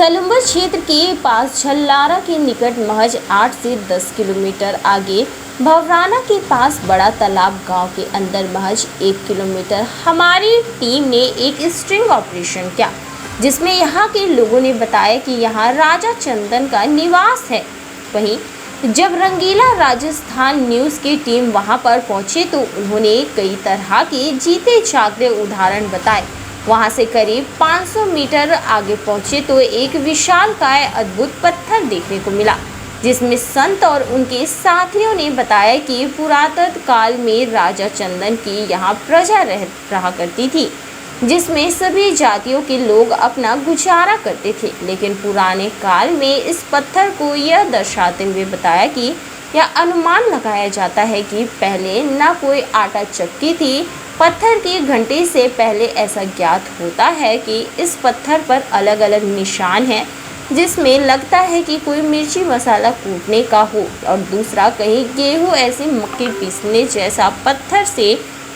सलूम्बर क्षेत्र के पास झल्लारा के निकट महज 8 से 10 किलोमीटर आगे भवराना के पास बड़ा तालाब गांव के अंदर महज 1 किलोमीटर हमारी टीम ने एक स्ट्रिंग ऑपरेशन किया, जिसमें यहाँ के लोगों ने बताया कि यहाँ राजा चंदन का निवास है। वहीं जब रंगीला राजस्थान न्यूज़ की टीम वहां पर पहुंचे तो उन्होंने कई तरह के जीते जागते उदाहरण बताए। वहां से करीब 500 मीटर आगे पहुंचे तो एक विशालकाय अद्भुत पत्थर देखने को मिला, जिसमें संत और उनके साथियों ने बताया कि पुरातन काल में राजा चंदन की यहाँ प्रजा रहा करती थी, जिसमें सभी जातियों के लोग अपना गुजारा करते थे। लेकिन पुराने काल में इस पत्थर को यह दर्शाते हुए बताया कि यह अनुमान लगाया जाता है कि पहले न कोई आटा चक्की थी। पत्थर के घंटे से पहले ऐसा ज्ञात होता है कि इस पत्थर पर अलग अलग निशान हैं, जिसमें लगता है कि कोई मिर्ची मसाला कूटने का हो और दूसरा कहीं गेहूँ ऐसी मक्की पीसने जैसा पत्थर से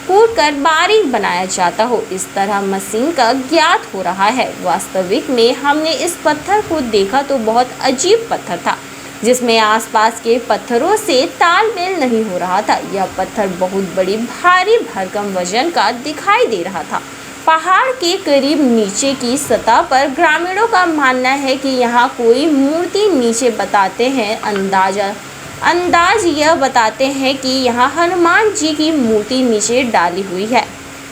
कूट कर बारीक बनाया जाता हो। इस तरह मशीन का ज्ञात हो रहा है। वास्तविक में हमने इस पत्थर को देखा तो बहुत अजीब पत्थर था, जिसमें आसपास के पत्थरों से तालमेल नहीं हो रहा था। यह पत्थर बहुत बड़ी भारी भरकम वजन का दिखाई दे रहा था। पहाड़ के करीब नीचे की सतह पर ग्रामीणों का मानना है कि यहाँ कोई मूर्ति नीचे बताते हैं। अंदाज यह बताते हैं कि यहाँ हनुमान जी की मूर्ति नीचे डाली हुई है,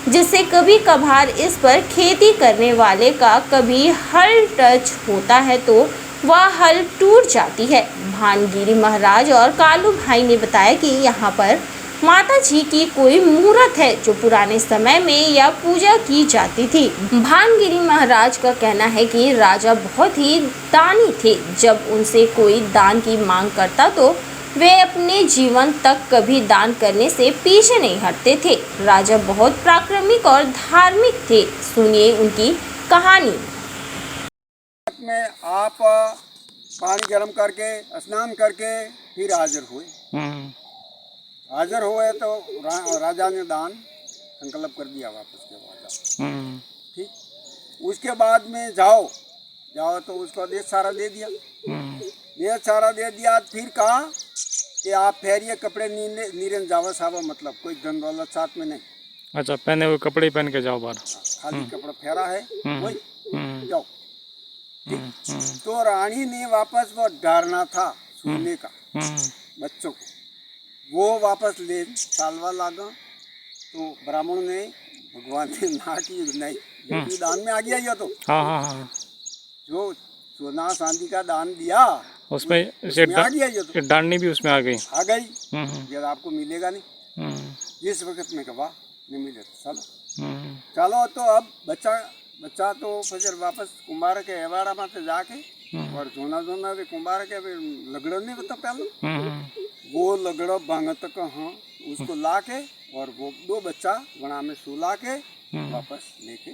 जिससे कभी कभार इस पर खेती करने वाले का कभी हल टच होता है तो वह हल टूट जाती है। भानगिरी महाराज और कालू भाई ने बताया कि यहाँ पर माता जी की कोई मूर्त है जो पुराने समय में यह पूजा की जाती थी। भानगिरी महाराज का कहना है कि राजा बहुत ही दानी थे। जब उनसे कोई दान की मांग करता तो वे अपने जीवन तक कभी दान करने से पीछे नहीं हटते थे। राजा बहुत पराक्रमिक और धार्मिक थे। सुनिए उनकी कहानी। में आप पानी गर्म करके स्नान करके फिर हाजिर हुए तो राजा ने दान संकल्प कर दिया वापस के बाद। ठीक, उसके बाद में जाओ तो उसको देश सारा दे दिया। देश सारा दे दिया फिर कहा कि आप फेरिए कपड़े नीरन जावा सावा, मतलब कोई धन दौलत साथ में नहीं। अच्छा, पहने हुए कपड़े पहन के जाओ बाहर। खाली कपड़ा फेरा है वही जाओ। तो रानी ने वापस वो डरना था सोने का बच्चों को, वो वापस ले सालवा लागा। तो ब्राह्मण ने भगवान ने ना की नहीं दान में आ गया ये तो। हाँ। जो सोना चांदी का दान दिया उसमें आ गया ये तो। डांडनी भी उसमें आ गई जब आपको मिलेगा नहीं। जिस वक्त में कहा नहीं मिले चलो तो अब बच्चा तो फिर वापस कुंभार के एवाड़ा में से जाके और जोना के कुंभार के लगड़ो नहीं बता पहले वो लगड़ो भांगत का। हाँ, उसको ला के और वो दो बच्चा बना में सुला के वापस लेके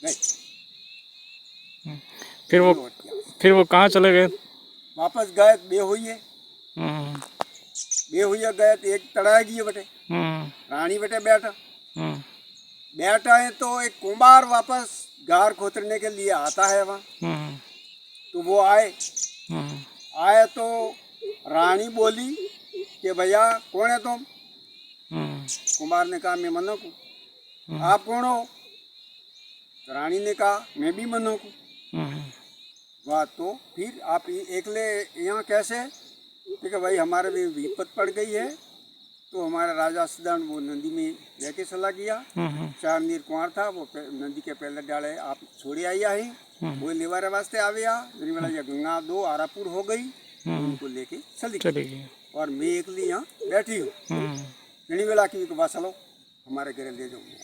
गए। फिर वो कहाँ चले गए? वापस गए बेहुए गए तो एक तड़ागी बटे रानी बटे बैठा है तो एक कुंभार वापस गार खोतरने के लिए आता है वहाँ। तो वो आए तो रानी बोली कि भैया कौन है तुम? कुंभार ने कहा मैं मनक हूँ। आप कौन हो? रानी ने कहा मैं भी मनक हूँ। वाह, तो फिर आप एकले यहाँ कैसे? ठीक है भाई, हमारे भी विपत पड़ गई है तो हमारा राजा सदन वो नदी में लेके चला गया। 4 नीर कुआर था, वो नदी के पहले डाले आप छोड़े आया है। वो लेवारे वास्ते आया मेरी गंगा 2 आरापुर हो गई, उनको लेके चली गई और मैं एकली यहाँ बैठी हूँ। वेला की बात चलो हमारे घर ले जाऊंगी।